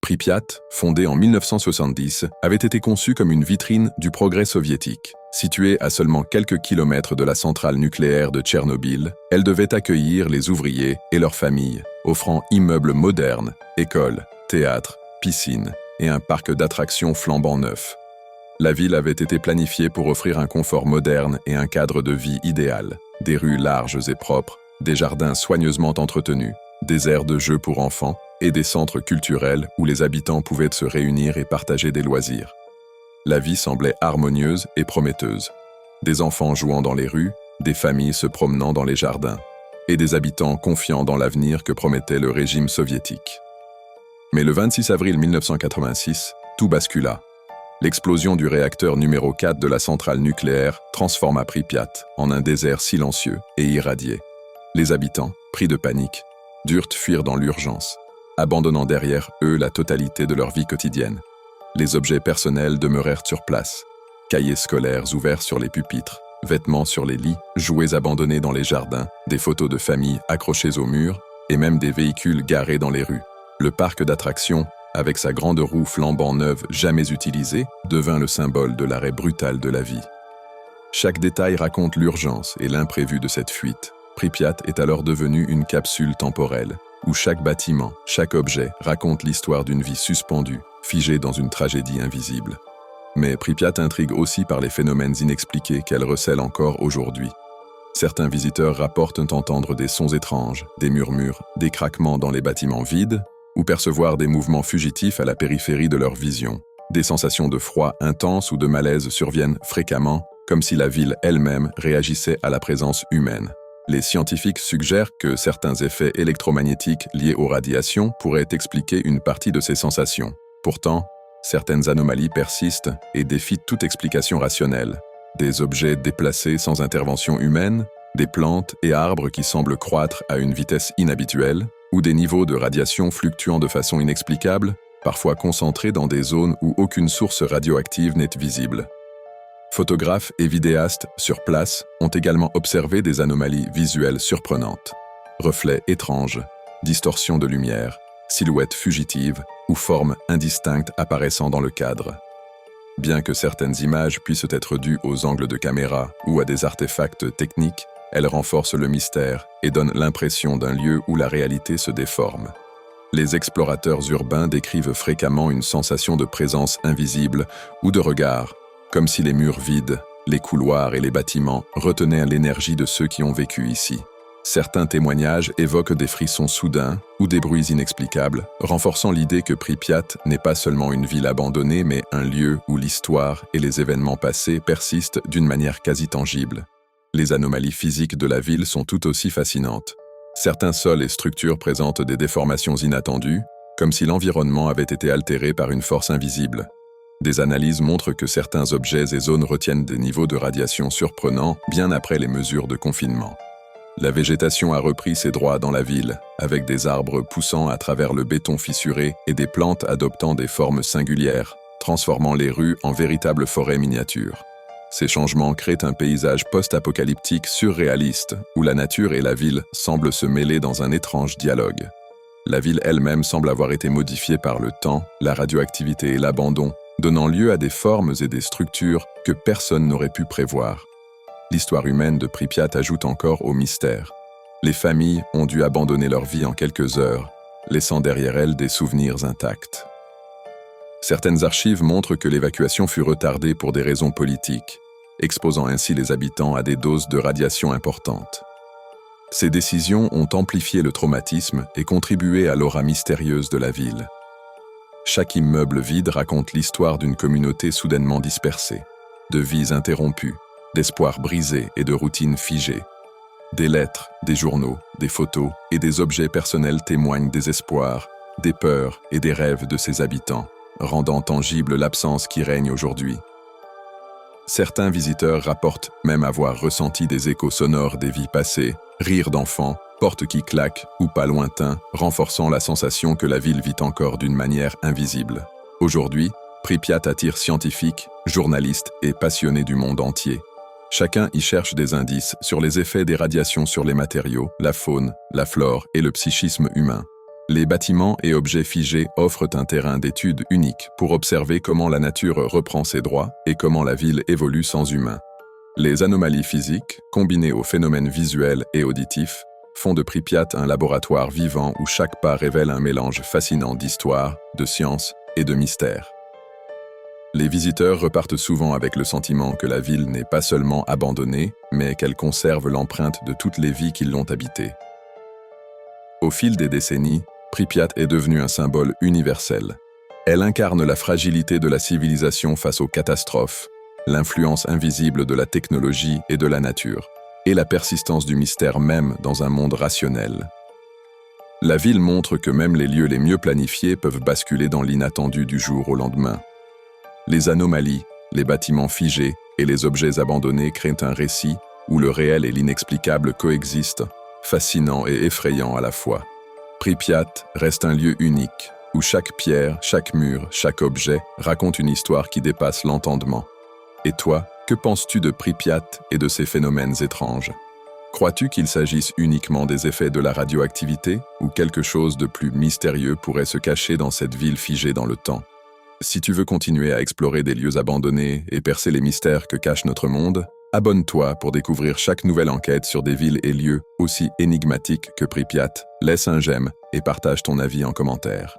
Pripyat, fondée en 1970, avait été conçue comme une vitrine du progrès soviétique. Située à seulement quelques kilomètres de la centrale nucléaire de Tchernobyl, elle devait accueillir les ouvriers et leurs familles, offrant immeubles modernes, écoles, théâtres, piscines et un parc d'attractions flambant neuf. La ville avait été planifiée pour offrir un confort moderne et un cadre de vie idéal. Des rues larges et propres, des jardins soigneusement entretenus, des aires de jeux pour enfants et des centres culturels où les habitants pouvaient se réunir et partager des loisirs. La vie semblait harmonieuse et prometteuse. Des enfants jouant dans les rues, des familles se promenant dans les jardins, et des habitants confiants dans l'avenir que promettait le régime soviétique. Mais le 26 avril 1986, tout bascula. L'explosion du réacteur numéro 4 de la centrale nucléaire transforma Pripyat en un désert silencieux et irradié. Les habitants, pris de panique, durent fuir dans l'urgence, abandonnant derrière eux la totalité de leur vie quotidienne. Les objets personnels demeurèrent sur place. Cahiers scolaires ouverts sur les pupitres, vêtements sur les lits, jouets abandonnés dans les jardins, des photos de famille accrochées aux murs et même des véhicules garés dans les rues. Le parc d'attractions, avec sa grande roue flambant neuve jamais utilisée, devint le symbole de l'arrêt brutal de la vie. Chaque détail raconte l'urgence et l'imprévu de cette fuite. Pripyat est alors devenue une capsule temporelle, où chaque bâtiment, chaque objet raconte l'histoire d'une vie suspendue, figée dans une tragédie invisible. Mais Pripyat intrigue aussi par les phénomènes inexpliqués qu'elle recèle encore aujourd'hui. Certains visiteurs rapportent entendre des sons étranges, des murmures, des craquements dans les bâtiments vides, ou percevoir des mouvements fugitifs à la périphérie de leur vision. Des sensations de froid intense ou de malaise surviennent fréquemment, comme si la ville elle-même réagissait à la présence humaine. Les scientifiques suggèrent que certains effets électromagnétiques liés aux radiations pourraient expliquer une partie de ces sensations. Pourtant, certaines anomalies persistent et défient toute explication rationnelle. Des objets déplacés sans intervention humaine, des plantes et arbres qui semblent croître à une vitesse inhabituelle, ou des niveaux de radiation fluctuant de façon inexplicable, parfois concentrés dans des zones où aucune source radioactive n'est visible. Photographes et vidéastes sur place ont également observé des anomalies visuelles surprenantes. Reflets étranges, distorsions de lumière, silhouettes fugitives ou formes indistinctes apparaissant dans le cadre. Bien que certaines images puissent être dues aux angles de caméra ou à des artefacts techniques, elles renforcent le mystère et donnent l'impression d'un lieu où la réalité se déforme. Les explorateurs urbains décrivent fréquemment une sensation de présence invisible ou de regard, comme si les murs vides, les couloirs et les bâtiments retenaient l'énergie de ceux qui ont vécu ici. Certains témoignages évoquent des frissons soudains ou des bruits inexplicables, renforçant l'idée que Pripyat n'est pas seulement une ville abandonnée, mais un lieu où l'histoire et les événements passés persistent d'une manière quasi tangible. Les anomalies physiques de la ville sont tout aussi fascinantes. Certains sols et structures présentent des déformations inattendues, comme si l'environnement avait été altéré par une force invisible. Des analyses montrent que certains objets et zones retiennent des niveaux de radiation surprenants bien après les mesures de confinement. La végétation a repris ses droits dans la ville, avec des arbres poussant à travers le béton fissuré et des plantes adoptant des formes singulières, transformant les rues en véritables forêts miniatures. Ces changements créent un paysage post-apocalyptique surréaliste, où la nature et la ville semblent se mêler dans un étrange dialogue. La ville elle-même semble avoir été modifiée par le temps, la radioactivité et l'abandon, donnant lieu à des formes et des structures que personne n'aurait pu prévoir. L'histoire humaine de Pripyat ajoute encore au mystère. Les familles ont dû abandonner leur vie en quelques heures, laissant derrière elles des souvenirs intacts. Certaines archives montrent que l'évacuation fut retardée pour des raisons politiques, exposant ainsi les habitants à des doses de radiation importantes. Ces décisions ont amplifié le traumatisme et contribué à l'aura mystérieuse de la ville. Chaque immeuble vide raconte l'histoire d'une communauté soudainement dispersée, de vies interrompues, d'espoirs brisés et de routines figées. Des lettres, des journaux, des photos et des objets personnels témoignent des espoirs, des peurs et des rêves de ses habitants, rendant tangible l'absence qui règne aujourd'hui. Certains visiteurs rapportent même avoir ressenti des échos sonores des vies passées, rires d'enfants, portes qui claquent ou pas lointains, renforçant la sensation que la ville vit encore d'une manière invisible. Aujourd'hui, Pripyat attire scientifiques, journalistes et passionnés du monde entier. Chacun y cherche des indices sur les effets des radiations sur les matériaux, la faune, la flore et le psychisme humain. Les bâtiments et objets figés offrent un terrain d'étude unique pour observer comment la nature reprend ses droits et comment la ville évolue sans humains. Les anomalies physiques, combinées aux phénomènes visuels et auditifs, font de Pripyat un laboratoire vivant où chaque pas révèle un mélange fascinant d'histoire, de science et de mystère. Les visiteurs repartent souvent avec le sentiment que la ville n'est pas seulement abandonnée, mais qu'elle conserve l'empreinte de toutes les vies qui l'ont habitée. Au fil des décennies, Pripyat est devenue un symbole universel. Elle incarne la fragilité de la civilisation face aux catastrophes, l'influence invisible de la technologie et de la nature, et la persistance du mystère même dans un monde rationnel. La ville montre que même les lieux les mieux planifiés peuvent basculer dans l'inattendu du jour au lendemain. Les anomalies, les bâtiments figés et les objets abandonnés créent un récit où le réel et l'inexplicable coexistent, fascinant et effrayant à la fois. Pripyat reste un lieu unique, où chaque pierre, chaque mur, chaque objet raconte une histoire qui dépasse l'entendement. Et toi, que penses-tu de Pripyat et de ces phénomènes étranges? Crois-tu qu'il s'agisse uniquement des effets de la radioactivité ou quelque chose de plus mystérieux pourrait se cacher dans cette ville figée dans le temps? Si tu veux continuer à explorer des lieux abandonnés et percer les mystères que cache notre monde, abonne-toi pour découvrir chaque nouvelle enquête sur des villes et lieux aussi énigmatiques que Pripyat. Laisse un j'aime et partage ton avis en commentaire.